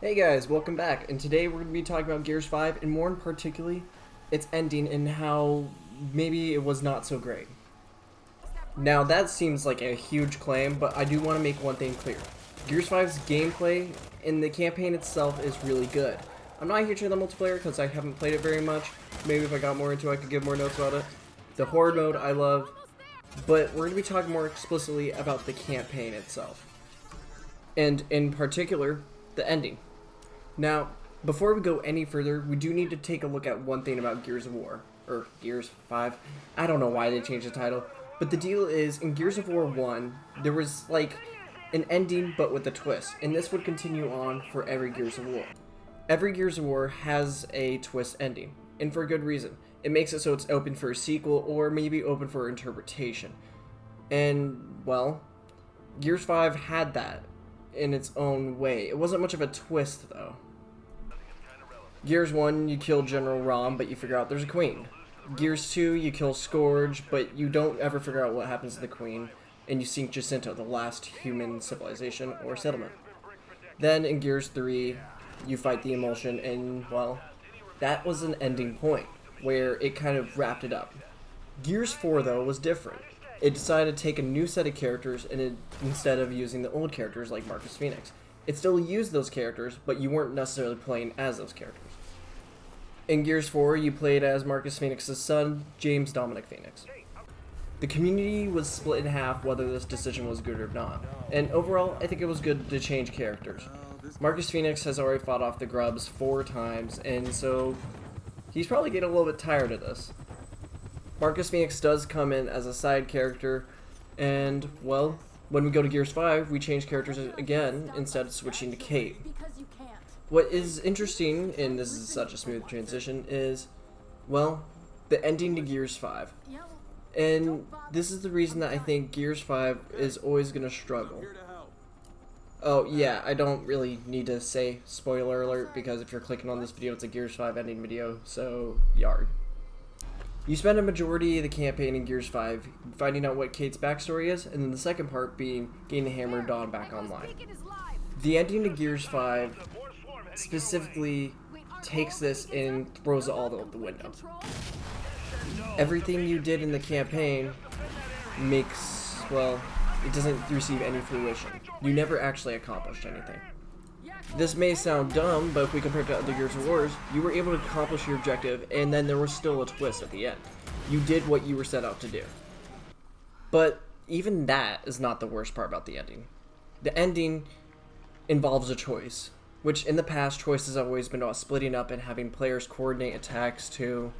Hey guys, welcome back, and today we're going to be talking about Gears 5, and more in particularly, its ending and how maybe it was not so great. Now that seems like a huge claim, but I do want to make one thing clear. Gears 5's gameplay and the campaign itself is really good. I'm not here to the multiplayer because I haven't played it very much. Maybe if I got more into it I could give more notes about it. The horde mode I love, but we're going to be talking more explicitly about the campaign itself. And in particular, the ending. Now, before we go any further, we do need to take a look at one thing about Gears of War. Or Gears 5. I don't know why they changed the title. But the deal is, in Gears of War 1, there was like an ending but with a twist. And this would continue on for every Gears of War. Every Gears of War has a twist ending. And for a good reason. It makes it so it's open for a sequel or maybe open for interpretation. And, well, Gears 5 had that in its own way. It wasn't much of a twist though. Gears 1, you kill General Rom, but you figure out there's a queen. Gears 2, you kill Scourge, but you don't ever figure out what happens to the queen, and you sink Jacinto, the last human civilization or settlement. Then in Gears 3, you fight the Emulsion, and well, that was an ending point, where it kind of wrapped it up. Gears 4 though was different. It decided to take a new set of characters and instead of using the old characters like Marcus Phoenix. It still used those characters, but you weren't necessarily playing as those characters. In Gears 4, you played as Marcus Phoenix's son, James Dominic Phoenix. The community was split in half whether this decision was good or not, and overall, I think it was good to change characters. Marcus Phoenix has already fought off the Grubs 4 times, and so he's probably getting a little bit tired of this. Marcus Phoenix does come in as a side character, and, well, when we go to Gears 5, we change characters again instead of switching to Kate. What is interesting, and this is such a smooth transition, is, well, the ending to Gears 5. And this is the reason that I think Gears 5 is always going to struggle. Oh, yeah, I don't really need to say spoiler alert, because if you're clicking on this video, it's a Gears 5 ending video, so yard. You spend a majority of the campaign in Gears 5 finding out what Kate's backstory is, and then the second part being getting the Hammer of Dawn back online. The ending to Gears 5 specifically takes this and throws it all out the window. Everything you did in the campaign makes, well, it doesn't receive any fruition. You never actually accomplished anything. This may sound dumb, but if we compare it to other Gears of Wars, you were able to accomplish your objective, and then there was still a twist at the end. You did what you were set out to do. But even that is not the worst part about the ending. The ending involves a choice, which in the past, choices have always been about splitting up and having players coordinate attacks to,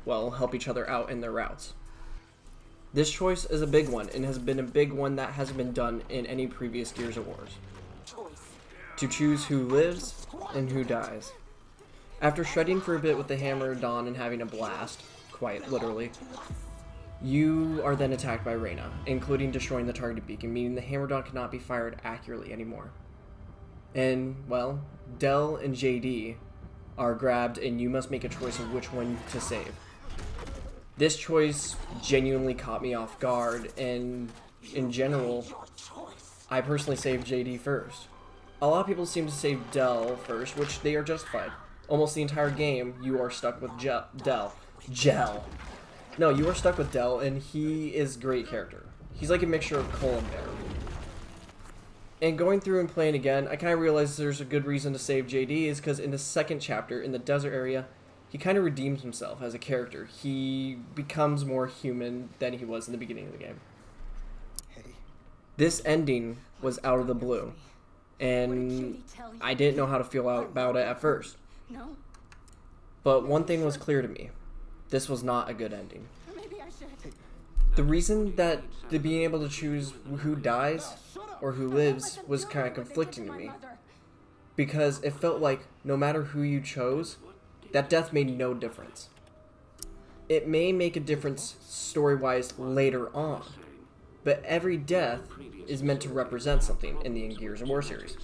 well, help each other out in their routes. This choice is a big one, and has been a big one that hasn't been done in any previous Gears of Wars. To choose who lives and who dies. After shredding for a bit with the Hammer of Dawn and having a blast, quite literally, you are then attacked by Reyna, including destroying the target beacon, meaning the Hammer of Dawn cannot be fired accurately anymore. And, well, Del and JD are grabbed and you must make a choice of which one to save. This choice genuinely caught me off guard, and in general, I personally saved JD first. A lot of people seem to save Del first, which they are justified. Almost the entire game, you are stuck with Del. No, you are stuck with Del, and he is a great character. He's like a mixture of Cole and Bear. And going through and playing again, I kind of realized there's a good reason to save JD is because in the second chapter, in the desert area, he kind of redeems himself as a character. He becomes more human than he was in the beginning of the game. This ending was out of the blue. And I didn't know how to feel about it at first. But one thing was clear to me. This was not a good ending. The reason that being able to choose who dies or who lives was kind of conflicting to me. Because it felt like no matter who you chose, that death made no difference. It may make a difference story-wise later on, but every death is meant to represent something in the Gears of War series.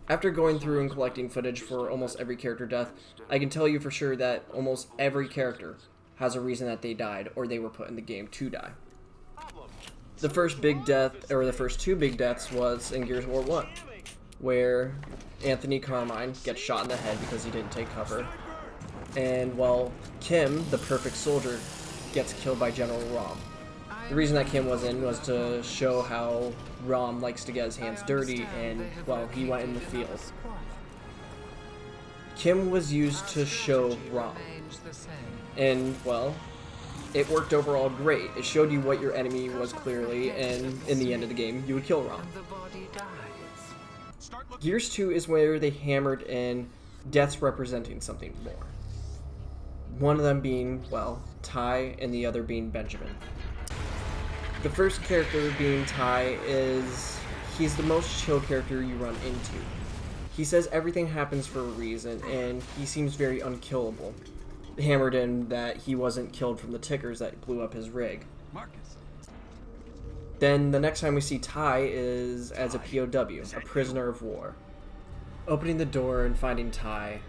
After going through and collecting footage for almost every character death, I can tell you for sure that almost every character has a reason that they died or they were put in the game to die. The first big death, or the first 2 big deaths, was in Gears of War 1. where Anthony Carmine gets shot in the head because he didn't take cover. And, well, Kim, the perfect soldier, gets killed by General Rom. The reason that Kim was in was to show how Rom likes to get his hands dirty, and, well, he went in the field. Kim was used to show Rom. And, well, it worked overall great. It showed you what your enemy was clearly, and in the end of the game, you would kill Rom. Gears 2 is where they hammered in deaths representing something more. One of them being, well, Ty, and the other being Benjamin. The first character being Ty he's the most chill character you run into. He says everything happens for a reason, and he seems very unkillable. Hammered in that he wasn't killed from the tickers that blew up his rig. Then the next time we see Ty is as a POW, a prisoner of war. Opening the door and finding Ty,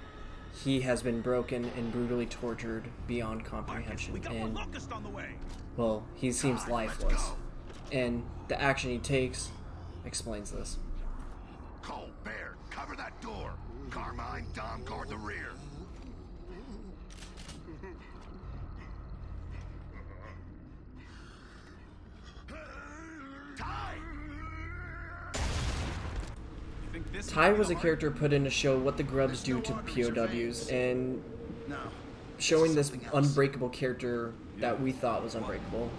he has been broken and brutally tortured beyond comprehension, and, well, he seems lifeless. And the action he takes explains this. Cole, Baird, cover that door. Carmine, Dom, guard the rear. Ty was a character put in to show what the grubs do to POWs, and showing this unbreakable character that we thought was unbreakable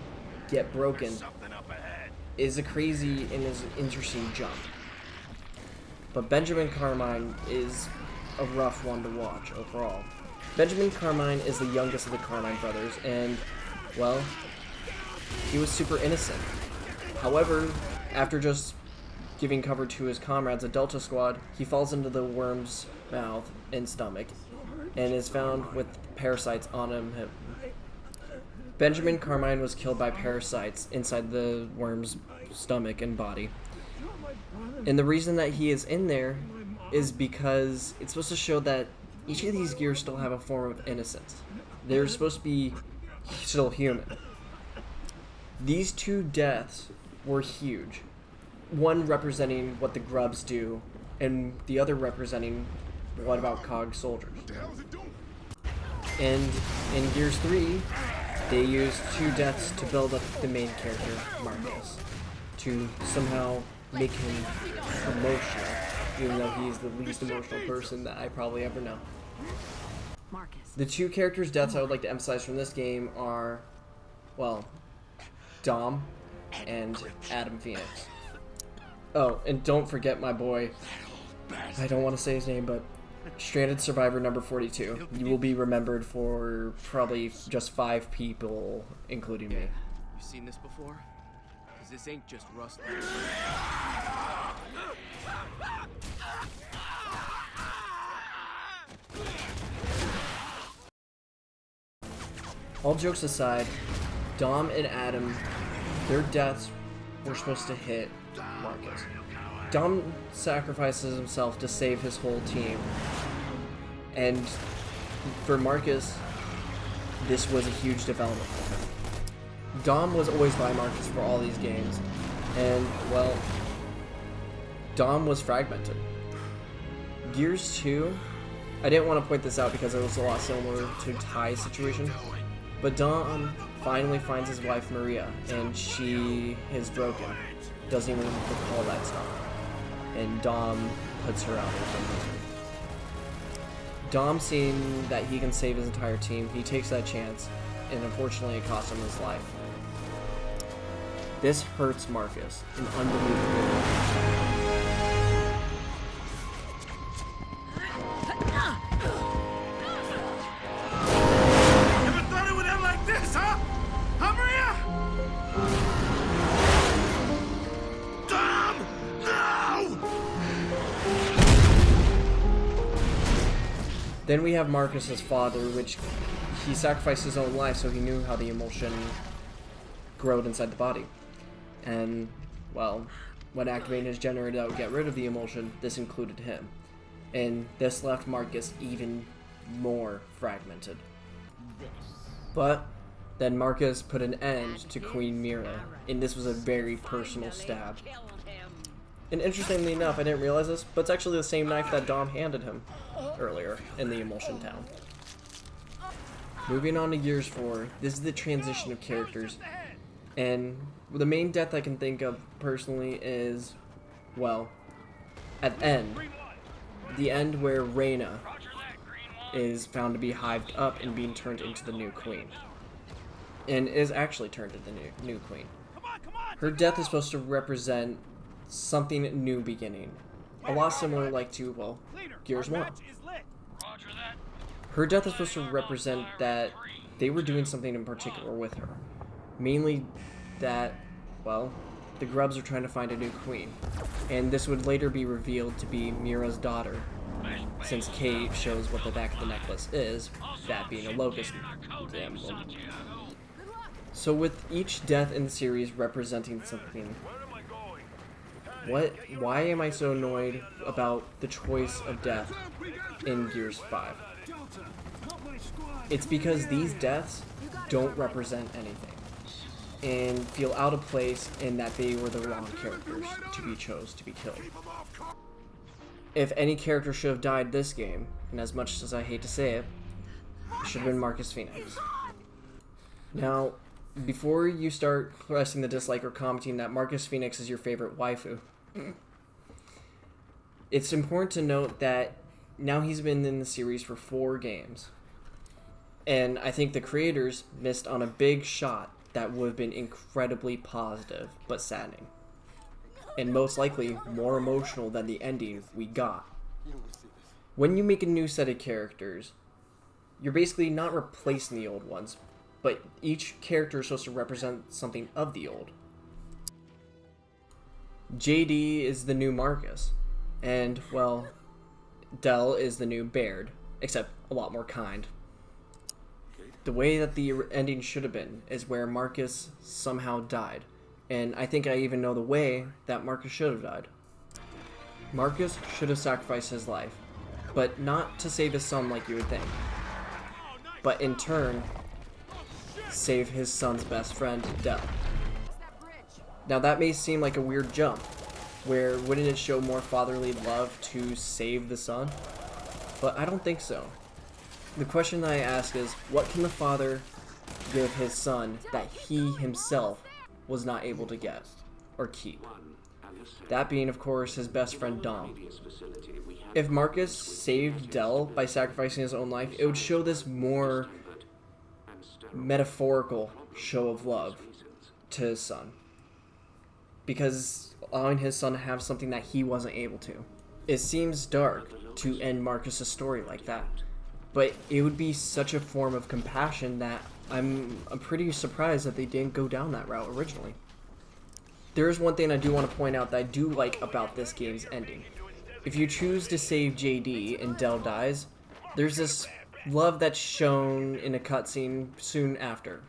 get broken is a crazy and is an interesting jump. But Benjamin Carmine is a rough one to watch overall. Benjamin Carmine is the youngest of the Carmine brothers, and, well, he was super innocent. However, after just giving cover to his comrades at Delta Squad, he falls into the worm's mouth and stomach, and is found with parasites on him. Benjamin Carmine was killed by parasites inside the worm's stomach and body. And the reason that he is in there is because it's supposed to show that each of these gears still have a form of innocence. They're supposed to be still human. These two deaths were huge. One representing what the grubs do, and the other representing what about COG soldiers. And in Gears 3, they used two deaths to build up the main character, Marcus, to somehow make him emotional, even though he's the least emotional person that I probably ever know. The two characters' deaths I would like to emphasize from this game are, well, Dom and Adam Phoenix. Oh, and don't forget my boy, I don't want to say his name, but Stranded Survivor number 42. You will be remembered for probably just 5 people, including me. You seen this before? Because this ain't just Rust. All jokes aside, Dom and Adam, their deaths were supposed to hit Marcus. Dom sacrifices himself to save his whole team. And for Marcus, this was a huge development for him. Dom was always by Marcus for all these games. And, well, Dom was fragmented. Gears 2, I didn't want to point this out because it was a lot similar to Ty's situation. But Dom finally finds his wife Maria, and she is broken. Doesn't even recall that stuff. And Dom puts her out of her misery. Dom, seeing that he can save his entire team, he takes that chance, and unfortunately it costs him his life. This hurts Marcus in unbelievable way. Then we have Marcus's father, which he sacrificed his own life so he knew how the emotion growed inside the body. And, well, when activating his generator that would get rid of the emulsion, this included him. And this left Marcus even more fragmented. But then Marcus put an end to Queen Mira, and this was a very personal stab. And interestingly enough, I didn't realize this, but it's actually the same knife that Dom handed him earlier in the Emulsion Town. Moving on to Gears 4, this is the transition of characters, and the main death I can think of personally is, well, at the end where Reyna is found to be hived up and being turned into the new queen, and is actually turned into the new queen. Her death is supposed to represent something new beginning, a lot similar like to, well, Gears 1. Her death is supposed to represent that they were doing something in particular with her. Mainly that, well, the Grubs are trying to find a new queen. And this would later be revealed to be Mira's daughter, since Kate shows what the back of the necklace is, that being a locust emblem. So with each death in the series representing something, why am I so annoyed about the choice of death in Gears 5? It's because these deaths don't represent anything and feel out of place in that they were the wrong characters to be chose to be killed. If any character should have died this game, and as much as I hate to say it, it should have been Marcus Phoenix. Now, before you start pressing the dislike or commenting that Marcus Phoenix is your favorite waifu, it's important to note that now he's been in the series for 4 games. And I think the creators missed on a big shot that would have been incredibly positive, but saddening. And most likely, more emotional than the ending we got. When you make a new set of characters, you're basically not replacing the old ones, but each character is supposed to represent something of the old. JD is the new Marcus, and, well, Del is the new Baird, except a lot more kind. The way that the ending should have been is where Marcus somehow died, and I think I even know the way that Marcus should have died. Marcus should have sacrificed his life, but not to save his son like you would think, but in turn, save his son's best friend, Del. Now that may seem like a weird jump, where wouldn't it show more fatherly love to save the son? But I don't think so. The question that I ask is, what can the father give his son that he himself was not able to get or keep? That being, of course, his best friend Dom. If Marcus saved Del by sacrificing his own life, it would show this more metaphorical show of love to his son, because allowing his son to have something that he wasn't able to. It seems dark to end Marcus's story like that, but it would be such a form of compassion that I'm pretty surprised that they didn't go down that route originally. There is one thing I do want to point out that I do like about this game's ending. If you choose to save JD and Del dies, there's this love that's shown in a cutscene soon after.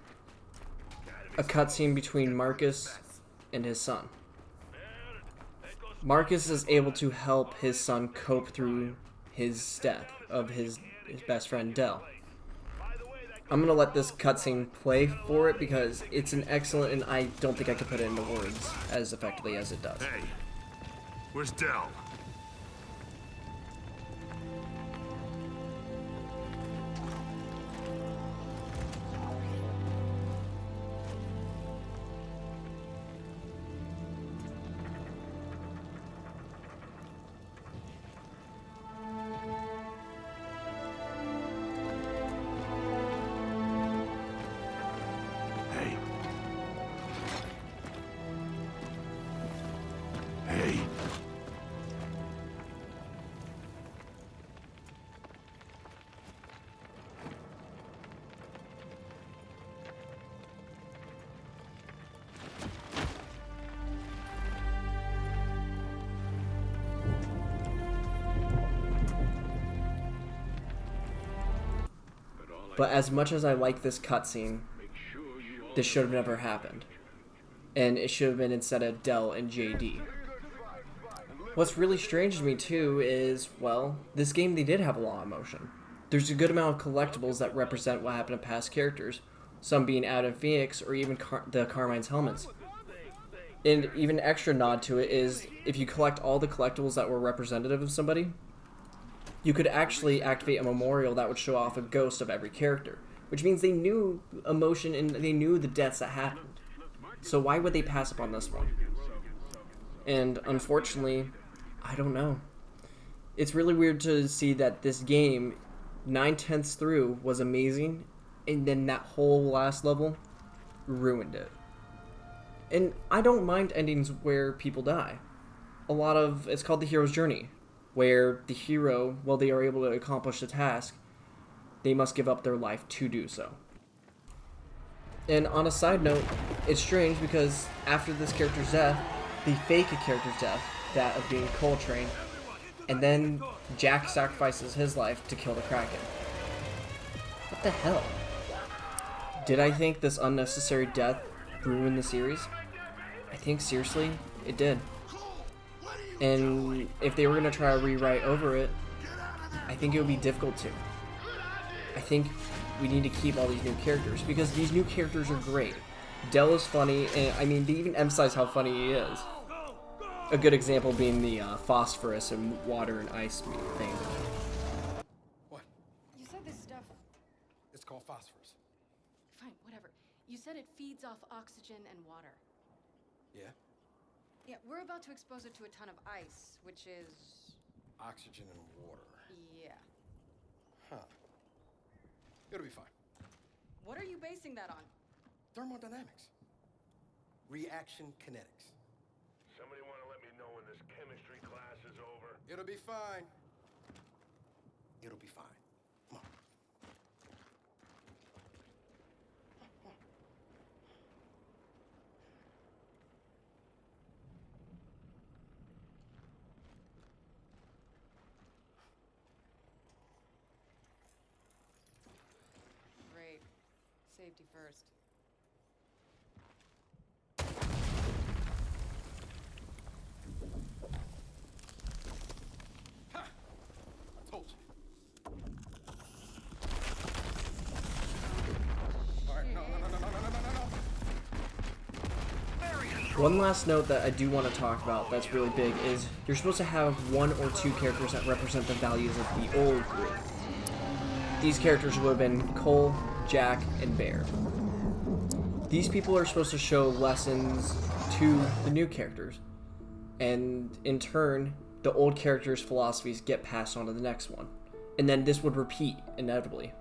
A cutscene between Marcus and his son. Marcus is able to help his son cope through his death of his best friend Del. I'm gonna let this cutscene play for it because it's an excellent, and I don't think I could put it into words as effectively as it does. Hey, where's Del? Hey. But as much as I like this cutscene, this should have never happened. And it should have been instead of Del and JD. What's really strange to me too is, well, this game they did have a lot of emotion. There's a good amount of collectibles that represent what happened to past characters, some being Adam Phoenix or even the Carmine's helmets. And even extra nod to it is if you collect all the collectibles that were representative of somebody, you could actually activate a memorial that would show off a ghost of every character, which means they knew emotion and they knew the deaths that happened. So why would they pass up on this one? And unfortunately, I don't know. It's really weird to see that this game, 9/10 through, was amazing, and then that whole last level ruined it. And I don't mind endings where people die. It's called the hero's journey, where the hero, while they are able to accomplish the task, they must give up their life to do so. And on a side note, it's strange because after this character's death, they fake a character's death, that of being Coltrane, and then Jack sacrifices his life to kill the Kraken. What the hell? Did I think this unnecessary death ruined the series? I think seriously, it did. And if they were going to try to rewrite over it, I think it would be difficult to. I think we need to keep all these new characters, because these new characters are great. Dell is funny, and I mean, they even emphasize how funny he is. A good example being the phosphorus and water and ice thing. What? You said this stuff... It's called phosphorus. Fine, whatever. You said it feeds off oxygen and water. Yeah? Yeah, we're about to expose it to a ton of ice, which is... Oxygen and water. Yeah. Huh. It'll be fine. What are you basing that on? Thermodynamics. Reaction kinetics. Somebody want to let me know when this chemistry class is over? It'll be fine. It'll be fine. Come on. Great. Safety first. Told you. All right, no. One last note that I do want to talk about that's really big is you're supposed to have one or two characters that represent the values of the old group. These characters would have been Cole, Jack, and Bear. These people are supposed to show lessons to the new characters, and in turn, the old characters' philosophies get passed on to the next one, and then this would repeat inevitably.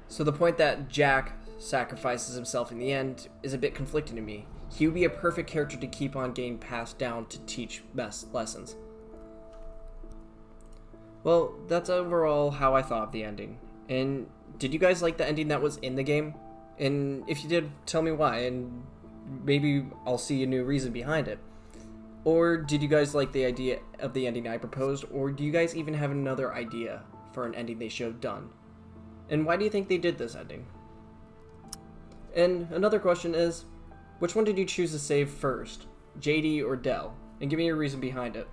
So the point that Jack sacrifices himself in the end is a bit conflicting to me. He would be a perfect character to keep on getting passed down to teach best lessons. Well, that's overall how I thought of the ending. And did you guys like the ending that was in the game? And if you did, tell me why, and maybe I'll see a new reason behind it. Or did you guys like the idea of the ending I proposed, or do you guys even have another idea for an ending they showed done? And why do you think they did this ending? And another question is, which one did you choose to save first, JD or Dell? And give me your reason behind it.